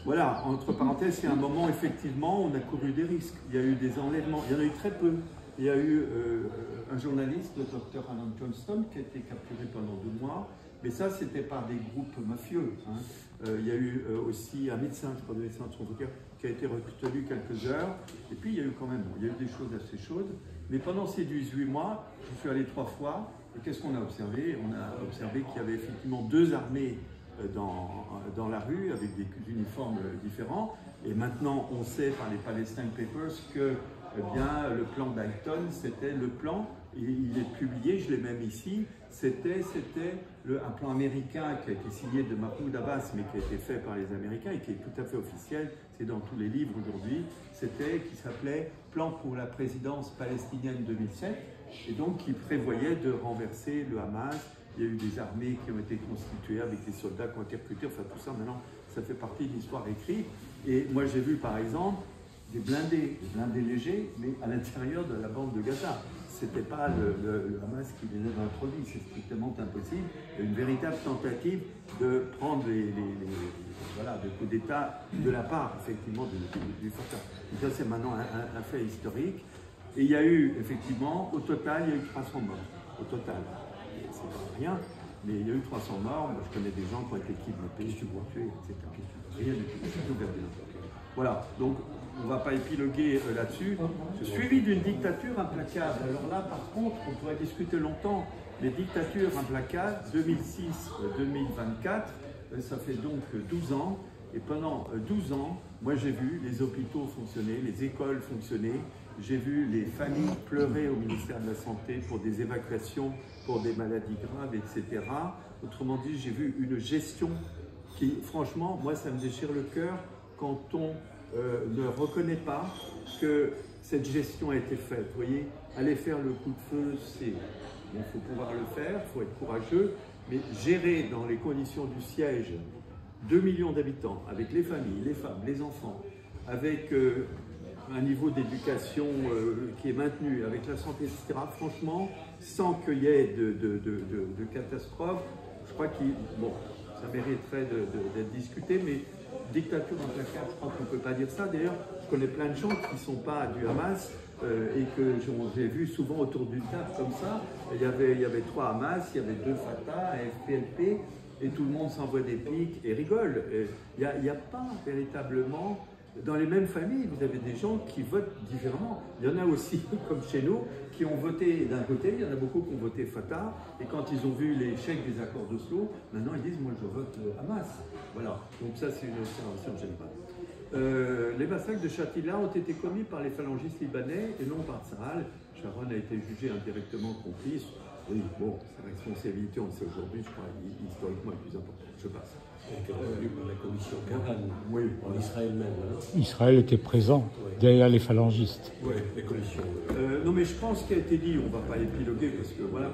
Voilà, entre parenthèses, c'est un moment, effectivement, on a couru des risques. Il y a eu des enlèvements, il y en a eu très peu. Il y a eu un journaliste, le docteur Alan Johnston, qui a été capturé pendant 2 mois. Mais ça, c'était par des groupes mafieux. Hein. Il y a eu aussi un médecin, je crois, de Médecins sans frontières, qui a été retenu quelques heures. Et puis, il y a eu quand même, bon, il y a eu des choses assez chaudes. Mais pendant ces 18 mois, je suis allé 3 fois. Et qu'est-ce qu'on a observé? On a observé qu'il y avait effectivement 2 armées dans la rue, avec des uniformes différents. Et maintenant, on sait par les Palestine Papers que bien, le plan Dayton, c'était le plan, il est publié, je l'ai même ici, c'était un plan américain qui a été signé de Mahmoud Abbas, mais qui a été fait par les Américains et qui est tout à fait officiel, c'est dans tous les livres aujourd'hui, qui s'appelait Plan pour la présidence palestinienne 2007, et donc qui prévoyait de renverser le Hamas. Il y a eu des armées qui ont été constituées avec des soldats qui ont été recrutés, enfin tout ça maintenant, ça fait partie de l'histoire écrite. Et moi j'ai vu par exemple des blindés légers, mais à l'intérieur de la bande de Gaza. Ce n'était pas le Hamas qui les avait introduits, c'est strictement impossible. Il y a une véritable tentative de prendre voilà, des coups d'État de la part, effectivement, du Fatah. Donc ça, c'est maintenant un fait historique. Et il y a eu, effectivement, au total, il y a eu 300 morts. Au total. C'est pas rien, mais il y a eu 300 morts. Moi, je connais des gens qui ont été kidnappés, tués, etc. Rien du tout. Voilà, donc on ne va pas épiloguer là-dessus. Suivi d'une dictature implacable. Alors là, par contre, on pourrait discuter longtemps. Les dictatures implacables, 2006-2024, ça fait donc 12 ans. Et pendant 12 ans, moi j'ai vu les hôpitaux fonctionner, les écoles fonctionner. J'ai vu les familles pleurer au ministère de la Santé pour des évacuations, pour des maladies graves, etc. Autrement dit, j'ai vu une gestion qui, franchement, moi ça me déchire le cœur quand on ne reconnaît pas que cette gestion a été faite. Vous voyez, aller faire le coup de feu, il faut pouvoir le faire, il faut être courageux, mais gérer dans les conditions du siège 2 millions d'habitants, avec les familles, les femmes, les enfants, avec un niveau d'éducation qui est maintenu, avec la santé, etc., franchement, sans qu'il y ait de catastrophe, je crois ça mériterait d'être discuté, mais dictature implacable, je crois qu'on ne peut pas dire ça. D'ailleurs, je connais plein de gens qui ne sont pas du Hamas et que j'ai vu souvent autour d'une table comme ça. Il y avait 3 Hamas, il y avait 2 Fatah, un FPLP, et tout le monde s'envoie des piques et rigole. Il n'y a pas véritablement... Dans les mêmes familles, vous avez des gens qui votent différemment. Il y en a aussi, comme chez nous, qui ont voté d'un côté, il y en a beaucoup qui ont voté Fatah, et quand ils ont vu l'échec des accords d'Oslo, maintenant ils disent « moi je vote Hamas ». Voilà, donc ça c'est une observation générale. Les massacres de Shatila ont été commis par les phalangistes libanais et non par Tsahal. Sharon a été jugé indirectement complice. Oui, bon, sa responsabilité, on le sait aujourd'hui, je crois, historiquement est plus importante. Je passe. Par la commission Kahan, oui, en Israël même. Hein. Israël était présent derrière les phalangistes. Oui, les commissions. Non, mais je pense qu'il a été dit, on ne va pas épiloguer parce que voilà.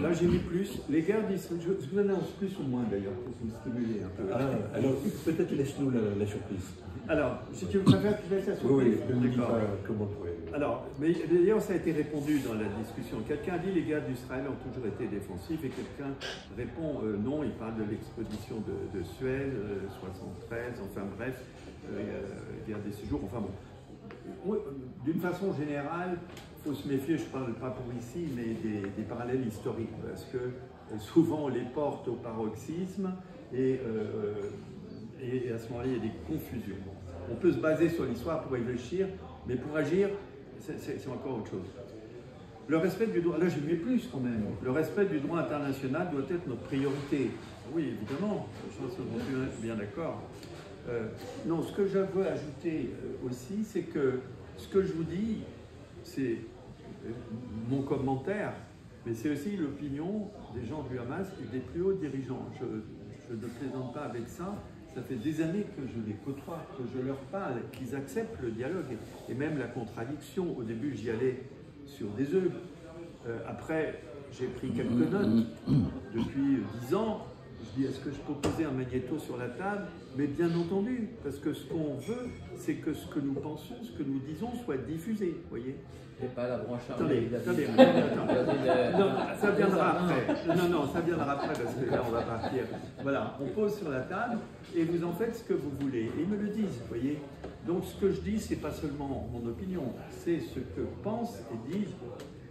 Là, j'ai mis plus. Les guerres d'Israël, je vous annonce plus ou moins d'ailleurs, pour vous stimuler un peu. Ah, alors peut-être laisse-nous la surprise. Alors, si tu préfères que je laisse la surprise. Oui, ne dis pas comment on pourrait. Alors, mais d'ailleurs, ça a été répondu dans la discussion. Quelqu'un dit les guerres d'Israël ont toujours été défensives et quelqu'un répond non, il parle de l'expédition de Suez, 73, enfin bref, guerre des séjours, enfin bon. D'une façon générale, il faut se méfier, je ne parle pas pour ici, mais des parallèles historiques, parce que souvent on les porte au paroxysme et à ce moment-là, il y a des confusions. On peut se baser sur l'histoire pour réfléchir, mais pour agir, c'est encore autre chose. Le respect du droit, là je mets plus quand même, le respect du droit international doit être notre priorité. Oui, évidemment, je pense qu'on est bien d'accord. Non, ce que je veux ajouter aussi, c'est que ce que je vous dis, c'est mon commentaire, mais c'est aussi l'opinion des gens du Hamas et des plus hauts dirigeants. Je ne plaisante pas avec ça. Ça fait des années que je les côtoie, que je leur parle, qu'ils acceptent le dialogue et même la contradiction. Au début, j'y allais sur des œufs. Après, j'ai pris quelques notes. Depuis 10 ans, Je dis, est-ce que je peux poser un magnéto sur la table? Mais bien entendu, parce que ce qu'on veut, c'est que ce que nous pensons, ce que nous disons soit diffusé, vous voyez. C'est pas la branche Attendez, armée. non, ça viendra après. Non, ça viendra après, parce que là, on va partir. Voilà, on pose sur la table, et vous en faites ce que vous voulez. Et ils me le disent, vous voyez. Donc, ce que je dis, c'est pas seulement mon opinion, c'est ce que pensent et disent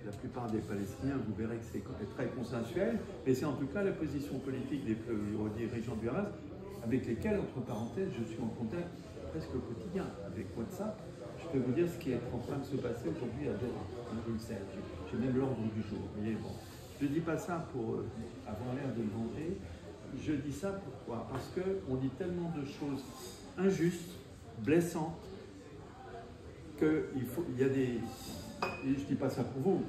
la plupart des Palestiniens. Vous verrez que c'est très consensuel, mais c'est en tout cas la position politique des dirigeants du Hamas, avec lesquels, entre parenthèses, je suis en contact presque au quotidien, avec WhatsApp. Je peux vous dire ce qui est en train de se passer aujourd'hui à Doha. Vous le savez, j'ai même l'ordre du jour. Vous voyez, bon. Je ne dis pas ça pour avoir l'air de venger. Je dis ça pourquoi? Parce qu'on dit tellement de choses injustes, blessantes, qu'il y a des... Et je ne dis pas ça pour vous.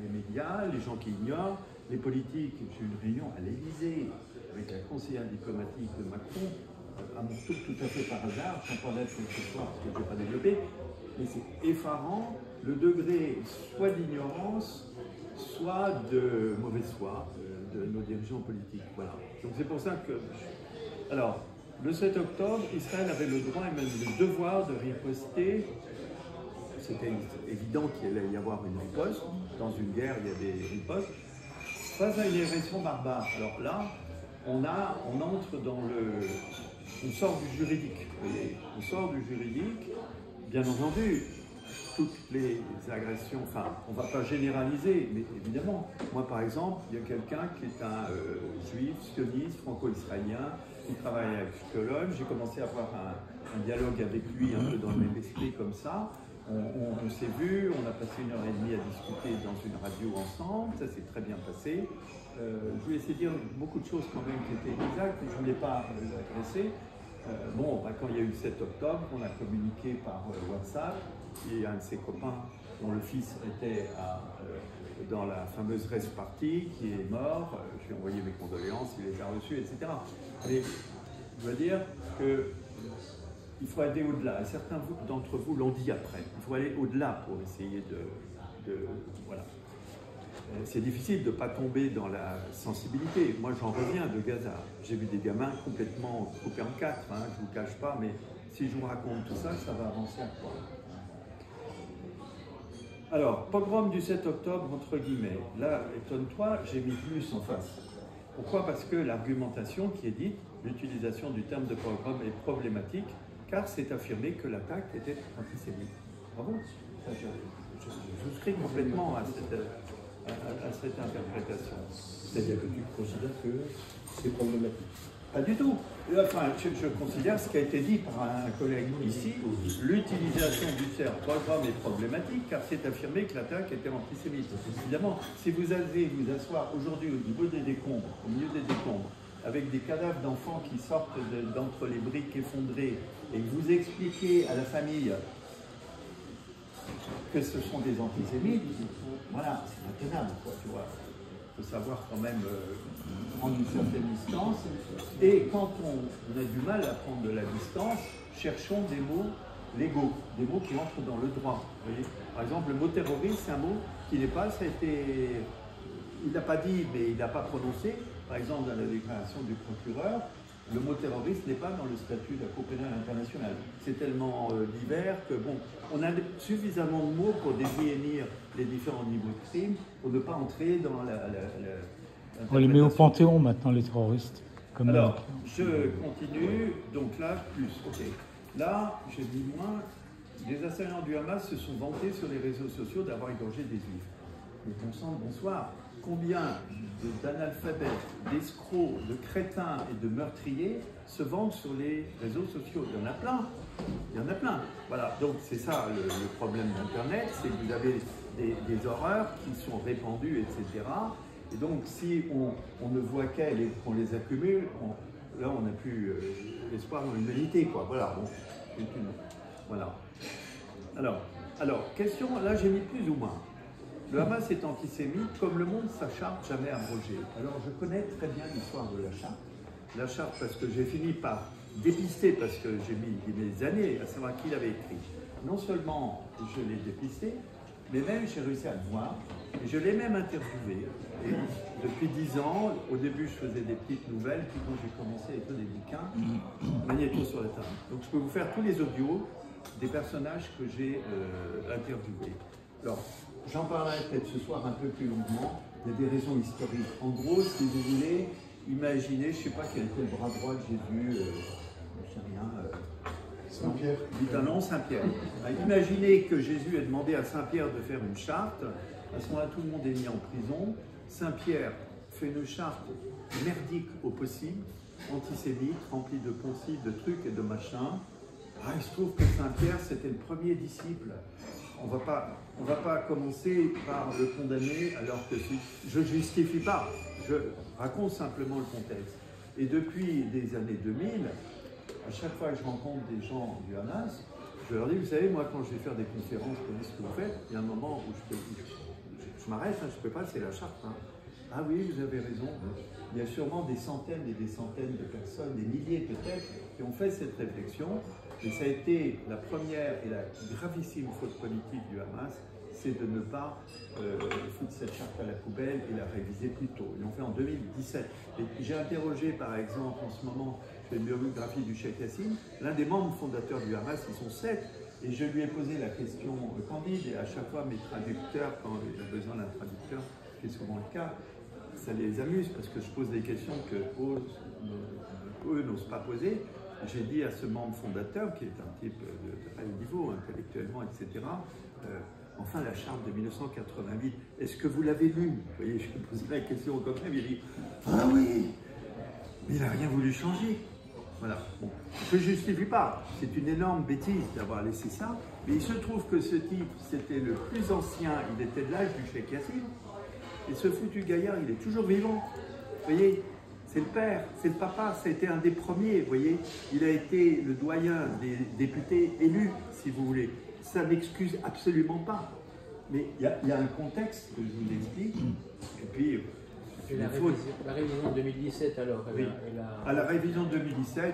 Les médias, les gens qui ignorent, les politiques. J'ai eu une réunion à l'Élysée avec la conseillère diplomatique de Macron, à mon tour tout à fait par hasard, sans parler ce soir parce que je ne vais pas développer, mais c'est effarant le degré soit d'ignorance, soit de mauvaise foi de nos dirigeants politiques. Voilà. Donc c'est pour ça que... Alors, le 7 octobre, Israël avait le droit et même le devoir de riposter. C'était évident qu'il allait y avoir une riposte. Dans une guerre, il y a des ripostes. Face à une agression barbare. Alors là, on entre dans le... On sort du juridique. Vous voyez, on sort du juridique. Bien entendu, toutes les agressions, enfin, on ne va pas généraliser, mais évidemment, moi par exemple, il y a quelqu'un qui est un juif, sioniste, franco-israélien, qui travaille avec Cologne. J'ai commencé à avoir un dialogue avec lui un peu dans le même esprit comme ça. On s'est vu, on a passé 1h30 à discuter dans une radio ensemble, ça s'est très bien passé. Je lui ai essayé de dire beaucoup de choses quand même qui étaient exactes, mais je ne voulais pas l'agresser. Quand il y a eu le 7 octobre, on a communiqué par WhatsApp, et un de ses copains, dont le fils était dans la fameuse rave party, qui est mort, je lui ai envoyé mes condoléances, il les a reçues, etc. Mais je veux dire qu'il faut aller au-delà. Certains d'entre vous l'ont dit après. Il faut aller au-delà pour essayer voilà. C'est difficile de ne pas tomber dans la sensibilité. Moi, j'en reviens de Gaza. J'ai vu des gamins complètement coupés en quatre, hein, je ne vous cache pas, mais si je vous raconte tout ça, ça va avancer à quoi? Alors, pogrom du 7 octobre, entre guillemets. Là, étonne-toi, j'ai mis plus en face. Pourquoi? Parce que l'argumentation qui est dite, l'utilisation du terme de pogrom est problématique, car c'est affirmé que l'attaque était antisémite. Bravo. Je souscris complètement à cette interprétation. C'est-à-dire que tu considères que c'est problématique? Pas du tout. Enfin, je considère ce qui a été dit par un collègue ici, l'utilisation du terme pogrom est problématique car c'est affirmé que l'attaque était antisémite. Évidemment, si vous allez vous asseoir aujourd'hui au niveau des décombres, au milieu des décombres, avec des cadavres d'enfants qui sortent d'entre les briques effondrées et que vous expliquez à la famille que ce sont des antisémites, voilà, c'est intenable, quoi, tu vois. Il faut savoir quand même prendre une certaine distance. Et quand on a du mal à prendre de la distance, cherchons des mots légaux, des mots qui entrent dans le droit. Vous voyez, par exemple, le mot terroriste, c'est un mot qui n'est pas, ça a été, il n'a pas dit, mais il n'a pas prononcé. Par exemple, dans la déclaration du procureur, le mot terroriste n'est pas dans le statut de la Cour pénale internationale. C'est tellement divers que, bon, on a suffisamment de mots pour définir les différents niveaux de crime, pour ne pas entrer dans On les met au Panthéon maintenant, les terroristes. Comme alors, je continue, donc là, plus, ok. Là, je dis moins, les assaillants du Hamas se sont vantés sur les réseaux sociaux d'avoir égorgé des juifs. Mais bon sang, bonsoir. Combien d'analphabètes, d'escrocs, de crétins et de meurtriers se vendent sur les réseaux sociaux? Il y en a plein. Il y en a plein. Voilà, donc c'est ça le problème d'Internet, c'est que vous avez des horreurs qui sont répandues, etc. Et donc si on ne voit qu'elles et qu'on les accumule, là on n'a plus l'espoir dans l'humanité, quoi. Voilà, bon, voilà. Alors, question, là j'ai mis plus ou moins. Le Hamas est antisémite, comme le monde sa charte jamais abrogée. Alors je connais très bien l'histoire de la charte. La charte parce que j'ai fini par dépister, parce que j'ai mis des années à savoir qui l'avait écrit. Non seulement je l'ai dépisté, Mais même, j'ai réussi à le voir. Et je l'ai même interviewé. Et depuis 10 ans, au début, je faisais des petites nouvelles. Puis quand j'ai commencé à écrire des bouquins, magnéto sur la table. Donc, je peux vous faire tous les audios des personnages que j'ai interviewés. Alors, j'en parlerai peut-être ce soir un peu plus longuement. Il y a des raisons historiques. En gros, si vous voulez, imaginez, je ne sais pas quel était le bras droit de Jésus, je ne sais rien. Saint-Pierre. Non, Saint-Pierre. Imaginez que Jésus ait demandé à Saint-Pierre de faire une charte. À ce moment-là, tout le monde est mis en prison. Saint-Pierre fait une charte merdique au possible, antisémite, remplie de poncifs, de trucs et de machins. Ah, il se trouve que Saint-Pierre, c'était le premier disciple. On va pas commencer par le condamner alors que je ne justifie pas. Je raconte simplement le contexte. Et depuis des années 2000, à chaque fois que je rencontre des gens du Hamas, je leur dis, vous savez, moi, quand je vais faire des conférences, je dis ce que vous faites, il y a un moment où je m'arrête, hein, je ne peux pas, c'est la charte. Hein. Ah oui, vous avez raison. Il y a sûrement des centaines et des centaines de personnes, des milliers peut-être, qui ont fait cette réflexion. Et ça a été la première et la gravissime faute politique du Hamas, c'est de ne pas foutre cette charte à la poubelle et la réviser plus tôt. Ils l'ont fait en 2017. Et j'ai interrogé, par exemple, en ce moment, je fais une biographie du Cheikh Yassine, l'un des membres fondateurs du Hamas, ils sont 7, et je lui ai posé la question candide, et à chaque fois, mes traducteurs, quand il a besoin d'un traducteur, ce qui est souvent le cas, ça les amuse, parce que je pose des questions que eux n'osent pas poser. J'ai dit à ce membre fondateur, qui est un type de très haut niveau, intellectuellement, etc., enfin, la charte de 1988, est-ce que vous l'avez lue? Vous voyez, je lui ai posé la question au copain, il a dit « Ah oui !» Mais il n'a rien voulu changer. Voilà. Bon. Je ne justifie pas. C'est une énorme bêtise d'avoir laissé ça. Mais il se trouve que ce type, c'était le plus ancien, il était de l'âge du Cheikh Yassine. Et ce foutu gaillard, il est toujours vivant. Vous voyez, c'est le père, c'est le papa, ça a été un des premiers, vous voyez. Il a été le doyen des députés élus, si vous voulez. Ça n'excuse absolument pas. Mais il y a un contexte que je vous explique. Et puis, la révision 2017 alors oui. À la révision 2017,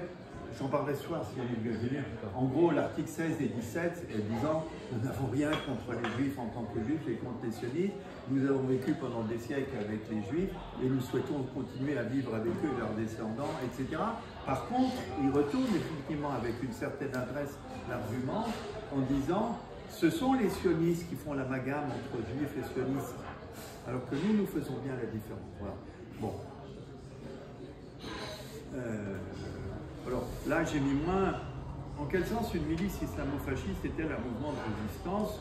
j'en parlerai ce soir si elle est venue. En gros, l'article 16 et 17 disant nous n'avons rien contre les juifs en tant que juifs et contre les sionistes. Nous avons vécu pendant des siècles avec les juifs et nous souhaitons continuer à vivre avec eux et leurs descendants, etc. Par contre, il retourne effectivement avec une certaine adresse l'argument en disant ce sont les sionistes qui font l'amalgame entre juifs et sionistes, alors que nous faisons bien la différence. Voilà. Bon. Alors là, j'ai mis moins. En quel sens une milice islamo-fasciste était un mouvement de résistance?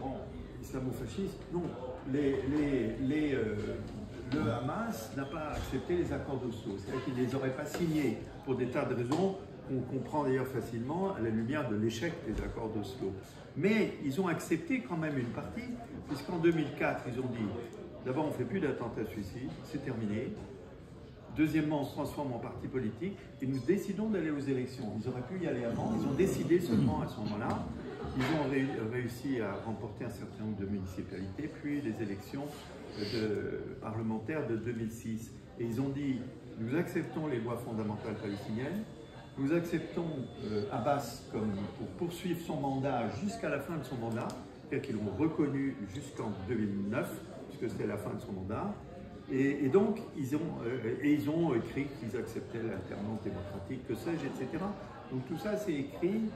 Bon, islamo-fasciste, non. Le Hamas n'a pas accepté les accords d'Oslo. C'est-à-dire qu'il ne les aurait pas signés pour des tas de raisons qu'on comprend d'ailleurs facilement à la lumière de l'échec des accords d'Oslo. Mais ils ont accepté quand même une partie, puisqu'en 2004, ils ont dit d'abord, on ne fait plus d'attentats suicides, c'est terminé. Deuxièmement, on se transforme en parti politique et nous décidons d'aller aux élections. Ils auraient pu y aller avant, ils ont décidé seulement à ce moment-là. Ils ont réussi à remporter un certain nombre de municipalités, puis les élections parlementaires de 2006. Et ils ont dit, nous acceptons les lois fondamentales palestiniennes, nous acceptons Abbas pour poursuivre son mandat jusqu'à la fin de son mandat, c'est-à-dire qu'ils l'ont reconnu jusqu'en 2009, puisque c'était la fin de son mandat. Et donc, ils ont écrit qu'ils acceptaient l'alternance démocratique, que sais-je, etc. Donc tout ça, c'est écrit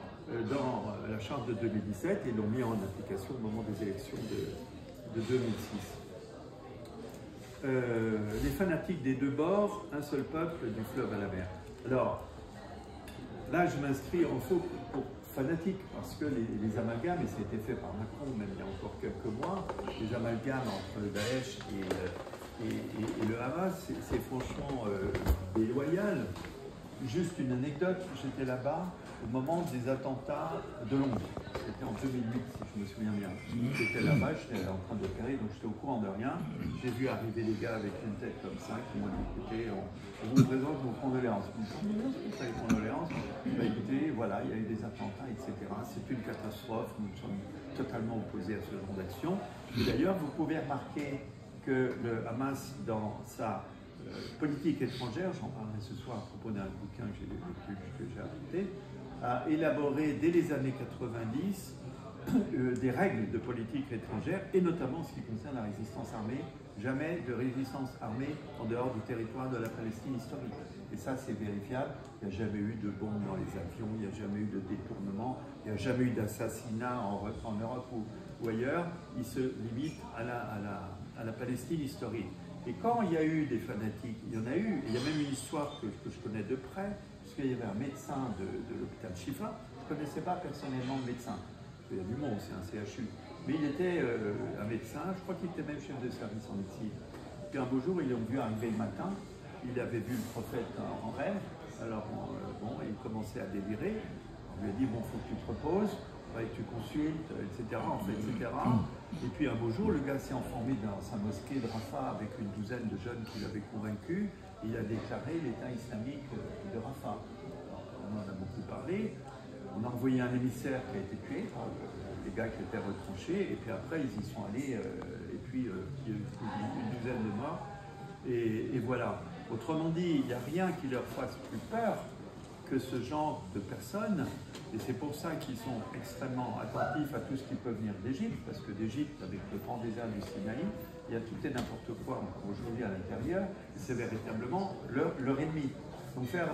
dans la charte de 2017 et l'ont mis en application au moment des élections de 2006. Les fanatiques des deux bords, un seul peuple, du fleuve à la mer. Alors, là, je m'inscris en faux pour fanatique, parce que les amalgames, et ça a été fait par Macron, même il y a encore quelques mois, les amalgames entre le Daesh et le Hamas, c'est franchement déloyal. Juste une anecdote, j'étais là-bas au moment des attentats de Londres. C'était en 2008, si je me souviens bien. J'étais là-bas, j'étais en train d'opérer, donc j'étais au courant de rien. J'ai vu arriver des gars avec une tête comme ça qui m'ont dit écoutez, on vous présente vos condoléances. Les condoléances, bah, écoutez, voilà, il y a eu des attentats, etc. C'est une catastrophe, nous sommes totalement opposés à ce genre d'action. Et d'ailleurs, vous pouvez remarquer que le Hamas, dans sa politique étrangère, j'en parlerai ce soir à propos d'un bouquin que j'ai ajouté, a élaboré dès les années 90 des règles de politique étrangère, et notamment en ce qui concerne la résistance armée. Jamais de résistance armée en dehors du territoire de la Palestine historique. Et ça, c'est vérifiable. Il n'y a jamais eu de bombes dans les avions, il n'y a jamais eu de détournement, il n'y a jamais eu d'assassinat en Europe ou ailleurs. Il se limite à la Palestine historique. Et quand il y a eu des fanatiques, il y en a eu, et il y a même une histoire que je connais de près, puisqu'il y avait un médecin de l'hôpital Shifa. Je ne connaissais pas personnellement le médecin. Il y a du monde, c'est un CHU. Mais il était un médecin, je crois qu'il était même chef de service en médecine. Puis un beau jour, ils l'ont vu arriver le matin, il avait vu le prophète en rêve, alors bon, il commençait à délirer. On lui a dit, bon, il faut que tu te reposes, que tu consultes, etc., etc. Et puis un beau jour, le gars s'est enfermé dans sa mosquée de Rafah avec une douzaine de jeunes qui l'avaient convaincu. Il a déclaré l'État islamique de Rafah. Alors, on en a beaucoup parlé. On a envoyé un émissaire qui a été tué par les gars qui étaient retranchés, et puis après ils y sont allés, et puis il y a eu une douzaine de morts, et voilà. Autrement dit, il n'y a rien qui leur fasse plus peur que ce genre de personnes, et c'est pour ça qu'ils sont extrêmement attentifs à tout ce qui peut venir d'Égypte, parce que d'Égypte, avec le grand désert du Sinaï, il y a tout et n'importe quoi encore aujourd'hui à l'intérieur, et c'est véritablement leur ennemi. Donc faire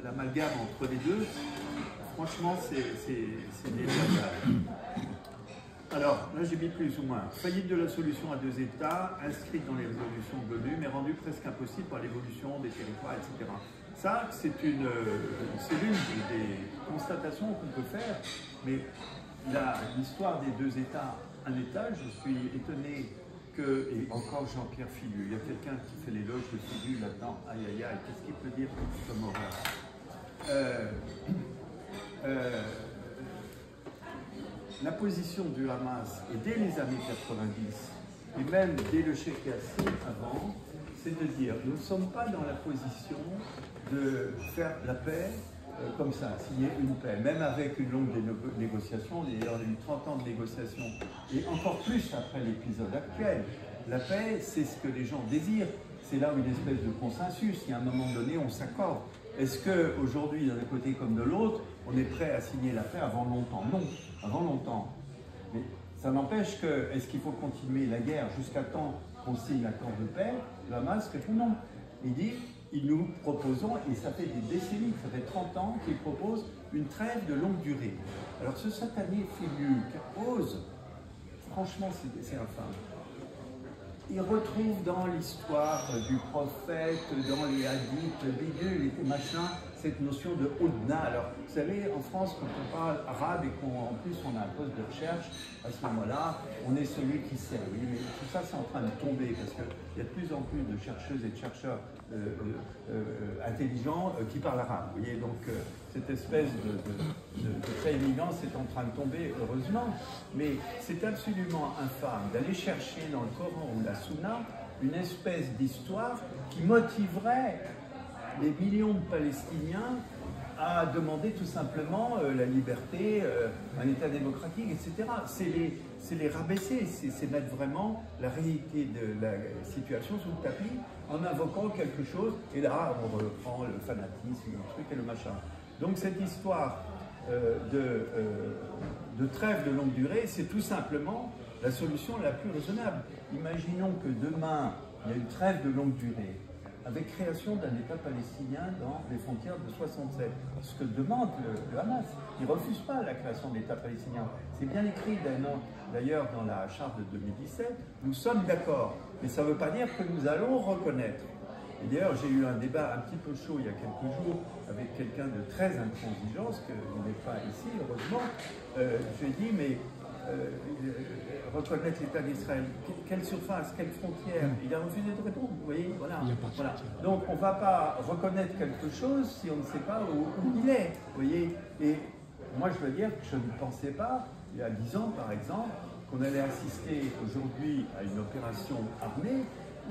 l'amalgame entre les deux, franchement, c'est défaillable. Alors, là j'ai mis plus ou moins. Faillite de la solution à deux États, inscrite dans les résolutions de l'ONU, mais rendue presque impossible par l'évolution des territoires, etc. Ça, c'est l'une des constatations qu'on peut faire, mais l'histoire des deux États, un État, je suis étonné que, et encore Jean-Pierre Filu, il y a quelqu'un qui fait l'éloge de Filu là-dedans, aïe aïe aïe, qu'est-ce qu'il peut dire comme horreur? La position du Hamas, et dès les années 90, et même dès le Cheikh Yassin avant, c'est de dire, nous ne sommes pas dans la position de faire la paix comme ça, signer une paix, même avec une longue négociation. D'ailleurs, il y a eu 30 ans de négociations, et encore plus après l'épisode actuel. La paix, c'est ce que les gens désirent. C'est là où une espèce de consensus, il y a un moment donné, on s'accorde. Est-ce qu'aujourd'hui, d'un côté comme de l'autre, on est prêt à signer la paix avant longtemps? Non, avant longtemps. Mais ça n'empêche que, est-ce qu'il faut continuer la guerre jusqu'à temps qu'on signe l'accord de paix? Le Hamas répond non. Il dit, nous proposons, et ça fait des décennies, ça fait 30 ans qu'il propose une trêve de longue durée. Alors ce satané Filu qui ose, franchement c'est infâme. Il retrouve dans l'histoire du prophète, dans les hadiths, bidules et machin, cette notion de Houdna. Alors, vous savez, en France, quand on parle arabe et qu'en plus on a un poste de recherche, à ce moment-là, on est celui qui sait. Oui, mais tout ça, c'est en train de tomber parce qu'il y a de plus en plus de chercheuses et de chercheurs intelligents qui parlent arabe. Vous voyez, donc cette espèce de prééminence est en train de tomber, heureusement. Mais c'est absolument infâme d'aller chercher dans le Coran ou la Sunna une espèce d'histoire qui motiverait les millions de Palestiniens à demander tout simplement la liberté, un État démocratique, etc. C'est les rabaisser, c'est mettre vraiment la réalité de la situation sous le tapis en invoquant quelque chose, et là on reprend le fanatisme, le truc et le machin. Donc cette histoire de trêve de longue durée, c'est tout simplement la solution la plus raisonnable. Imaginons que demain, il y a une trêve de longue durée, avec création d'un État palestinien dans les frontières de 67. Ce que demande le Hamas. Il ne refuse pas la création de l'État palestinien. C'est bien écrit d'ailleurs dans la charte de 2017. Nous sommes d'accord, mais ça ne veut pas dire que nous allons reconnaître. Et d'ailleurs, j'ai eu un débat un petit peu chaud il y a quelques jours avec quelqu'un de très intransigeant, ce qui n'est pas ici, heureusement. Je lui ai dit, mais reconnaître l'État d'Israël, quelle surface, quelle frontière? Il a refusé de répondre, vous voyez, voilà. Donc on ne va pas reconnaître quelque chose si on ne sait pas où il est, vous voyez. Et moi je veux dire que je ne pensais pas, il y a 10 ans par exemple, qu'on allait assister aujourd'hui à une opération armée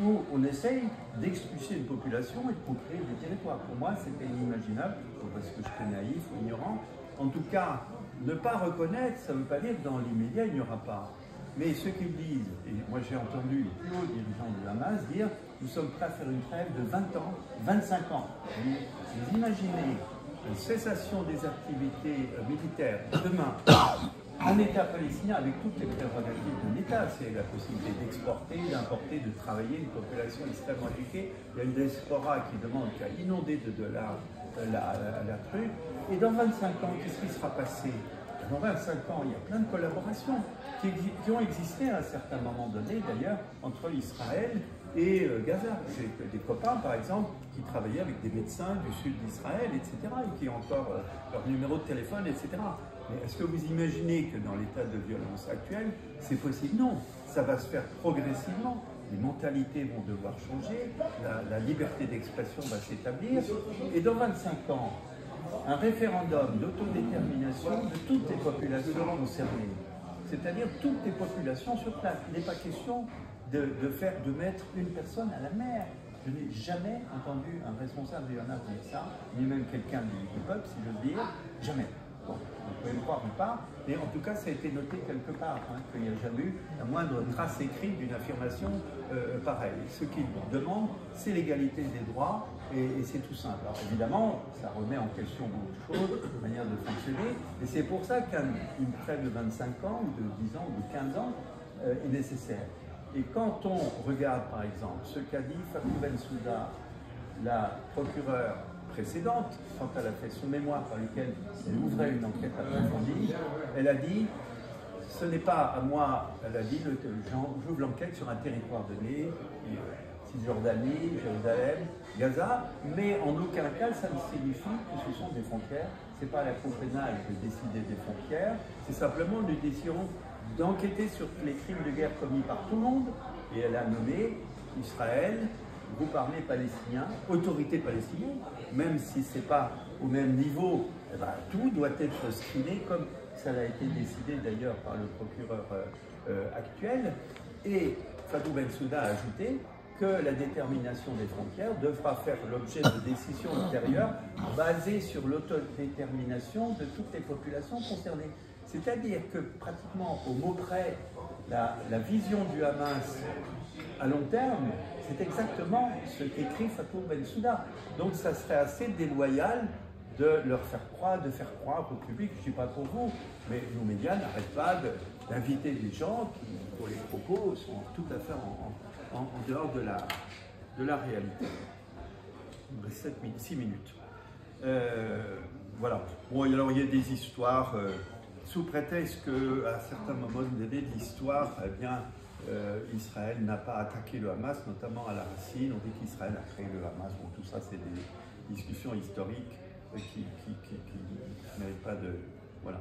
où on essaye d'expulser une population et de conquérir des territoires. Pour moi, c'était inimaginable, parce que j'étais naïf ou ignorant. En tout cas, ne pas reconnaître, ça ne veut pas dire que dans l'immédiat, il n'y aura pas. Mais ceux qui disent, et moi j'ai entendu les plus hauts dirigeants de Hamas dire, nous sommes prêts à faire une trêve de 20 ans, 25 ans. Vous imaginez une cessation des activités militaires demain, un État palestinien avec toutes les prérogatives d'un État, c'est la possibilité d'exporter, d'importer, de travailler, une population extrêmement éduquée. Il y a une diaspora qui demande qu'à inonder de dollars la truc. Et dans 25 ans, qu'est-ce qui sera passé? Dans 25 ans, il y a plein de collaborations qui ont existé à un certain moment donné, d'ailleurs, entre Israël et Gaza. J'ai des copains, par exemple, qui travaillaient avec des médecins du sud d'Israël, etc., et qui ont encore leur numéro de téléphone, etc. Mais est-ce que vous imaginez que dans l'état de violence actuel, c'est possible? Non, ça va se faire progressivement. Les mentalités vont devoir changer, la liberté d'expression va s'établir, et dans 25 ans, un référendum d'autodétermination de toutes les populations concernées, c'est-à-dire toutes les populations sur place. Il n'est pas question de mettre une personne à la mer. Je n'ai jamais entendu un responsable du Hamas dire ça, ni même quelqu'un du peuple, si je veux dire, jamais. Bon, vous pouvez me croire ou pas, mais en tout cas, ça a été noté quelque part, qu'il n'y a jamais eu la moindre trace écrite d'une affirmation pareille. Ce qu'ils demandent, c'est l'égalité des droits, et c'est tout simple. Alors évidemment, ça remet en question beaucoup de choses, de manière de fonctionner, et c'est pour ça qu'une trêve de 25 ans, ou de 10 ans, ou de 15 ans, est nécessaire. Et quand on regarde, par exemple, ce qu'a dit Fatou Bensouda, la procureure précédente, quand elle a fait son mémoire par lequel elle ouvrait une enquête approfondie, elle a dit, ce n'est pas à moi, elle a dit, j'ouvre l'enquête sur un territoire donné, Cisjordanie, Jérusalem, Gaza, mais en aucun cas ça ne signifie que ce sont des frontières. Ce n'est pas la Cour pénale de décider des frontières, c'est simplement une décision d'enquêter sur les crimes de guerre commis par tout le monde, et elle a nommé Israël, groupe armé palestinien, autorité palestinienne, même si ce n'est pas au même niveau, eh ben, tout doit être screené comme ça a été décidé d'ailleurs par le procureur actuel. Et Fatou Bensouda a ajouté que la détermination des frontières devra faire l'objet de décisions ultérieures basées sur l'autodétermination de toutes les populations concernées. C'est-à-dire que pratiquement au mot près, la vision du Hamas à long terme, c'est exactement ce qu'écrit Fatou Bensouda. Donc ça serait assez déloyal de leur faire croire, au public, je ne sais pas pour vous, mais nos médias n'arrêtent pas d'inviter des gens qui, pour les propos, sont tout à fait en dehors de la réalité. Il me reste 6 minutes. Voilà. Bon, alors il y a des histoires, sous prétexte qu'à certains moments donné de l'histoire, eh bien, Israël n'a pas attaqué le Hamas, notamment à la racine. On dit qu'Israël a créé le Hamas. Bon, tout ça, c'est des discussions historiques qui n'avaient pas de... Voilà.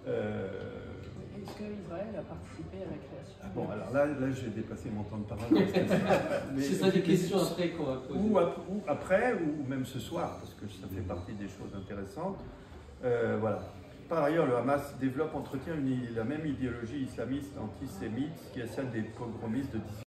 Est-ce qu'Israël a participé à la création? Ah bon, alors là j'ai dépassé mon temps de parole. C'est ça des questions après qu'on va poser. Ou après, ou même ce soir, parce que ça fait partie des choses intéressantes. Voilà. Par ailleurs, le Hamas développe, entretient la même idéologie islamiste antisémite qui est celle des pogromistes de